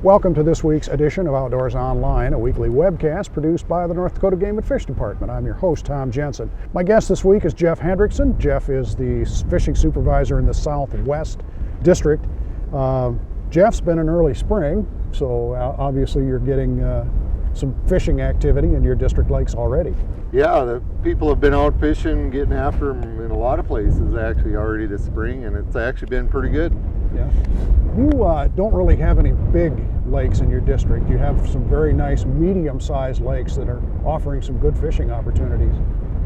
Welcome to this week's edition of Outdoors Online, a weekly webcast produced by the North Dakota Game and Fish Department. I'm your host, Tom Jensen. My guest this week is Jeff Hendrickson. Jeff is the fishing supervisor in the Southwest District. Jeff's been an early spring, so obviously you're getting some fishing activity in your district lakes already. Yeah, the people have been out fishing, getting after them in a lot of places actually already this spring, and it's actually been pretty good. Yeah. You don't really have any big lakes in your district. You have some very nice medium-sized lakes that are offering some good fishing opportunities.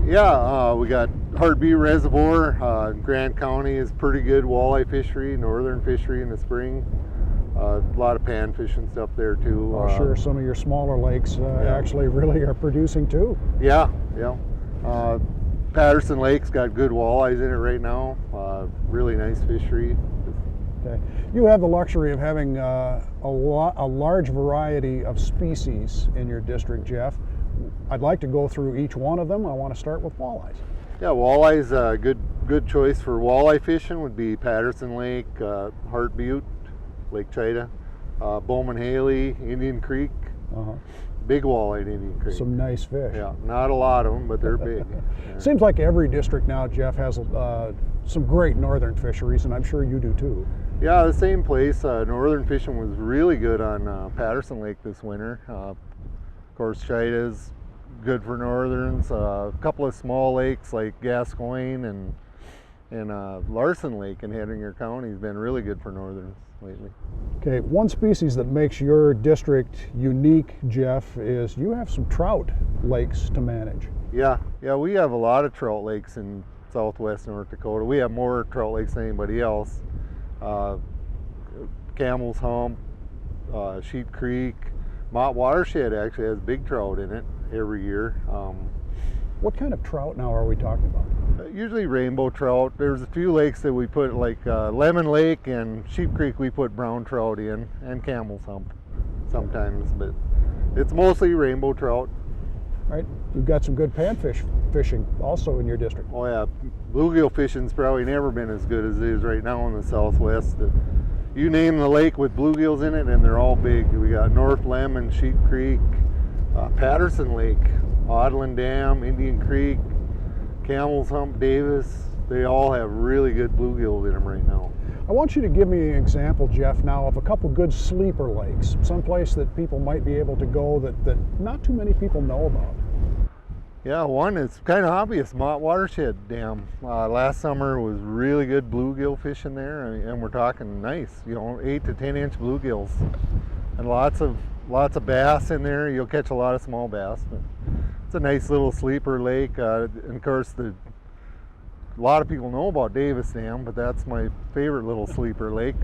Yeah, we got Heartbeat Reservoir. Grant County is pretty good walleye fishery, northern fishery in the spring. A lot of pan fishing stuff there too. Oh, sure, some of your smaller lakes actually really are producing too. Yeah. Patterson Lake's got good walleyes in it right now. Really nice fishery. Okay. You have the luxury of having a large variety of species in your district, Jeff. I'd like to go through each one of them. I want to start with walleyes. Yeah, walleyes, a good choice for walleye fishing would be Patterson Lake, Heartbeat, Lake Chida, Bowman Haley, Indian Creek. Big walleye in Indian Creek. Some nice fish. Yeah, not a lot of them, but they're big. Yeah. Seems like every district now, Jeff, has some great northern fisheries, and I'm sure you do too. Yeah, the same place. Northern fishing was really good on Patterson Lake this winter. Of course, Chida's good for northerns. A couple of small lakes like Gascoigne and Larson Lake in Hendrickson County has been really good for northerns lately. Okay, one species that makes your district unique, Jeff, is you have some trout lakes to manage. Yeah, we have a lot of trout lakes in southwest North Dakota. We have more trout lakes than anybody else. Camel's Hump, Sheep Creek, Mott Watershed actually has big trout in it every year. What kind of trout now are we talking about? Usually rainbow trout. There's a few lakes that we put, like Lemon Lake and Sheep Creek, we put brown trout in, and Camel's Hump sometimes, but it's mostly rainbow trout. Right. You've got some good panfish fishing also in your district. Oh yeah, bluegill fishing's probably never been as good as it is right now in the Southwest. You name the lake with bluegills in it and they're all big. We got North Lemon, Sheep Creek, Patterson Lake, Odland Dam, Indian Creek, Camel's Hump, Davis. They all have really good bluegills in them right now. I want you to give me an example, Jeff, now of a couple good sleeper lakes, someplace that people might be able to go that not too many people know about. Yeah, one is kind of obvious, Mott Watershed Dam. Last summer was really good bluegill fishing there, and we're talking nice, 8 to 10 inch bluegills, and lots of bass in there. You'll catch a lot of small bass, but it's a nice little sleeper lake. And of course, a lot of people know about Davis Dam, but that's my favorite little sleeper lake.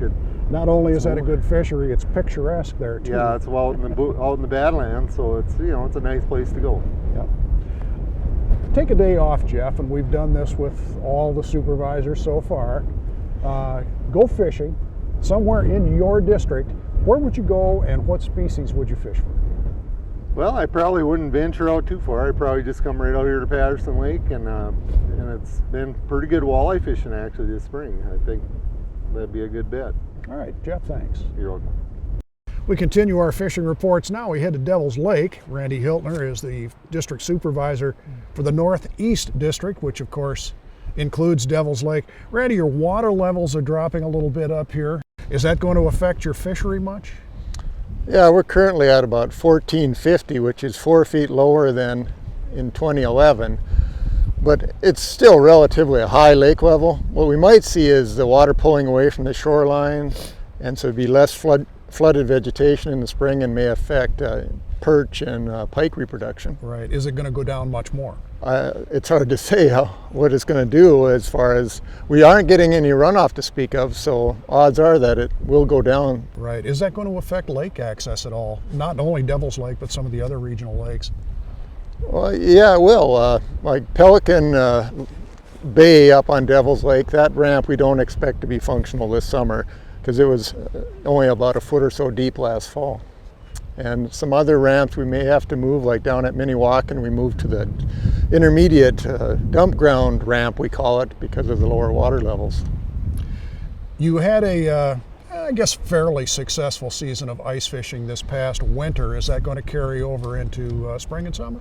Not only is that a good fishery, it's picturesque there too. Yeah, it's out in the Badlands, so it's it's a nice place to go. Yeah. Take a day off, Jeff, and we've done this with all the supervisors so far. Go fishing somewhere in your district. Where would you go, and what species would you fish for? Well, I probably wouldn't venture out too far. I'd probably just come right out here to Patterson Lake, and it's been pretty good walleye fishing actually this spring. I think that'd be a good bet. All right, Jeff, thanks. You're welcome. We continue our fishing reports now. We head to Devil's Lake. Randy Hiltner is the district supervisor for the Northeast District, which of course includes Devil's Lake. Randy, your water levels are dropping a little bit up here. Is that going to affect your fishery much? Yeah, we're currently at about 1450, which is 4 feet lower than in 2011, but it's still relatively a high lake level. What we might see is the water pulling away from the shoreline, and so it'd be less flooded vegetation in the spring and may affect perch and pike reproduction. Right. Is it going to go down much more? It's hard to say what it's going to do, as far as we aren't getting any runoff to speak of, so odds are that it will go down. Right. Is that going to affect lake access at all? Not only Devil's Lake, but some of the other regional lakes? Well, yeah, it will. Like Pelican Bay up on Devil's Lake, that ramp we don't expect to be functional this summer because it was only about a foot or so deep last fall. And some other ramps we may have to move, like down at Minnewacan, we moved to the intermediate dump ground ramp, we call it, because of the lower water levels. You had a I guess, fairly successful season of ice fishing this past winter. Is that going to carry over into spring and summer?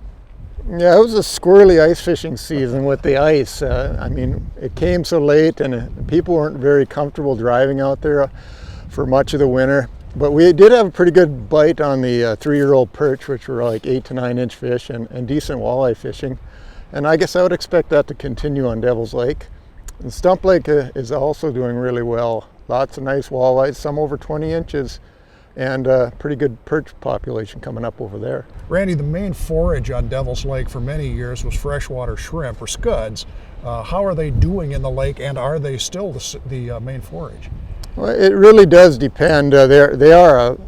Yeah, it was a squirrely ice fishing season with the ice. I mean, it came so late and people weren't very comfortable driving out there for much of the winter. But we did have a pretty good bite on the 3-year-old perch, which were like 8 to 9 inch fish, and decent walleye fishing. And I guess I would expect that to continue on Devil's Lake. And Stump Lake is also doing really well. Lots of nice walleyes, some over 20 inches, and a pretty good perch population coming up over there. Randy, the main forage on Devil's Lake for many years was freshwater shrimp or scuds. How are they doing in the lake, and are they still the main forage? Well, it really does depend. They are a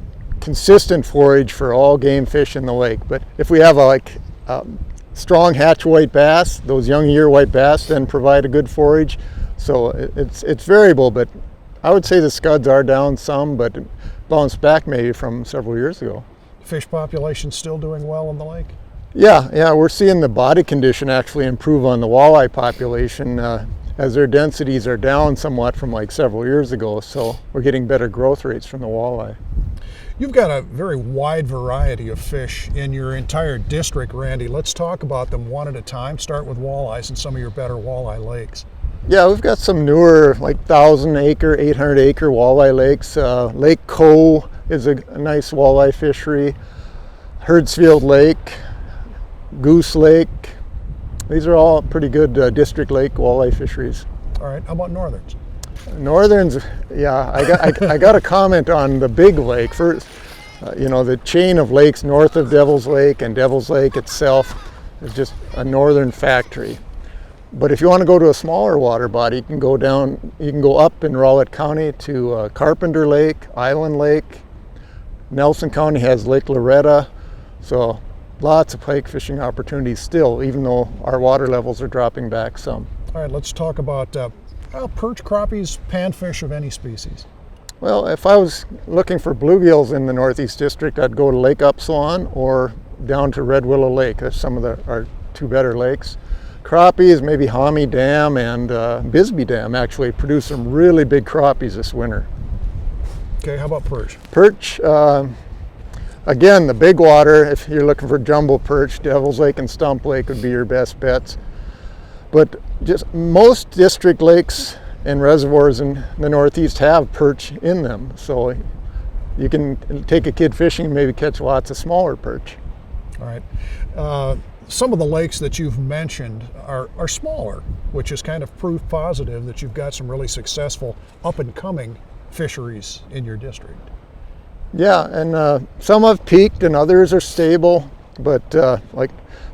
consistent forage for all game fish in the lake. But if we have strong hatch white bass, those young year white bass then provide a good forage. So it's variable, but I would say the scuds are down some, but bounced back maybe from several years ago. Fish population still doing well in the lake? Yeah, we're seeing the body condition actually improve on the walleye population as their densities are down somewhat from like several years ago, so we're getting better growth rates from the walleye. You've got a very wide variety of fish in your entire district, Randy. Let's talk about them one at a time. Start with walleyes and some of your better walleye lakes. Yeah, we've got some newer, like 1,000-acre, 800-acre walleye lakes. Lake Coe is a nice walleye fishery. Herdsfield Lake, Goose Lake. These are all pretty good district lake walleye fisheries. All right, how about northerns? Northerns, yeah, I got a comment on the big lake. First, the chain of lakes north of Devil's Lake and Devil's Lake itself is just a northern factory. But if you want to go to a smaller water body, you can go up in Rowlett County to Carpenter Lake, Island Lake. Nelson County has Lake Laretta. So lots of pike fishing opportunities still, even though our water levels are dropping back some. All right, let's talk about perch, crappies, panfish of any species. Well, if I was looking for bluegills in the Northeast District, I'd go to Lake Upsilon or down to Red Willow Lake. That's some of our two better lakes. Crappies, maybe Homie Dam and Bisbee Dam actually produce some really big crappies this winter. Okay, how about perch? Perch, again, the big water, if you're looking for jumbo perch, Devil's Lake and Stump Lake would be your best bets. But just most district lakes and reservoirs in the Northeast have perch in them. So you can take a kid fishing and maybe catch lots of smaller perch. All right. Some of the lakes that you've mentioned are smaller, which is kind of proof positive that you've got some really successful up-and-coming fisheries in your district. Yeah, and some have peaked and others are stable, but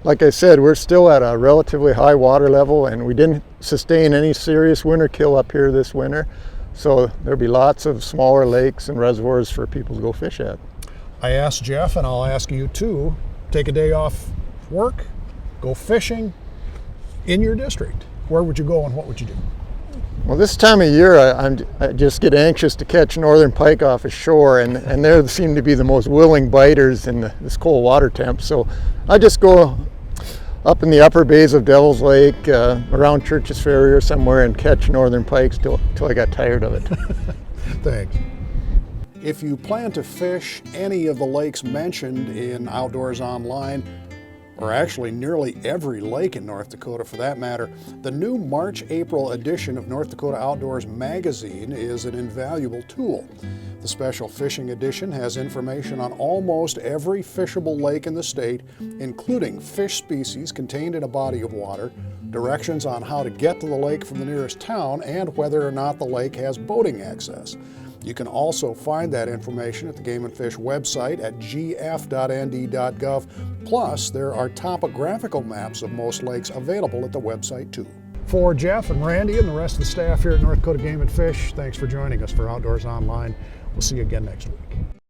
like I said, we're still at a relatively high water level, and we didn't sustain any serious winter kill up here this winter, so there'll be lots of smaller lakes and reservoirs for people to go fish at. I asked Jeff, and I'll ask you too, take a day off work, go fishing in your district. Where would you go and what would you do? Well, this time of year, I just get anxious to catch northern pike off ashore, and they seem to be the most willing biters in this cold water temp. So I just go up in the upper bays of Devil's Lake, around Church's Ferry or somewhere, and catch northern pikes till I got tired of it. Thanks. If you plan to fish any of the lakes mentioned in Outdoors Online, or actually nearly every lake in North Dakota for that matter, the new March-April edition of North Dakota Outdoors magazine is an invaluable tool. The special fishing edition has information on almost every fishable lake in the state, including fish species contained in a body of water, directions on how to get to the lake from the nearest town, and whether or not the lake has boating access. You can also find that information at the Game & Fish website at gf.nd.gov. Plus, there are topographical maps of most lakes available at the website too. For Jeff and Randy and the rest of the staff here at North Dakota Game & Fish, thanks for joining us for Outdoors Online. We'll see you again next week.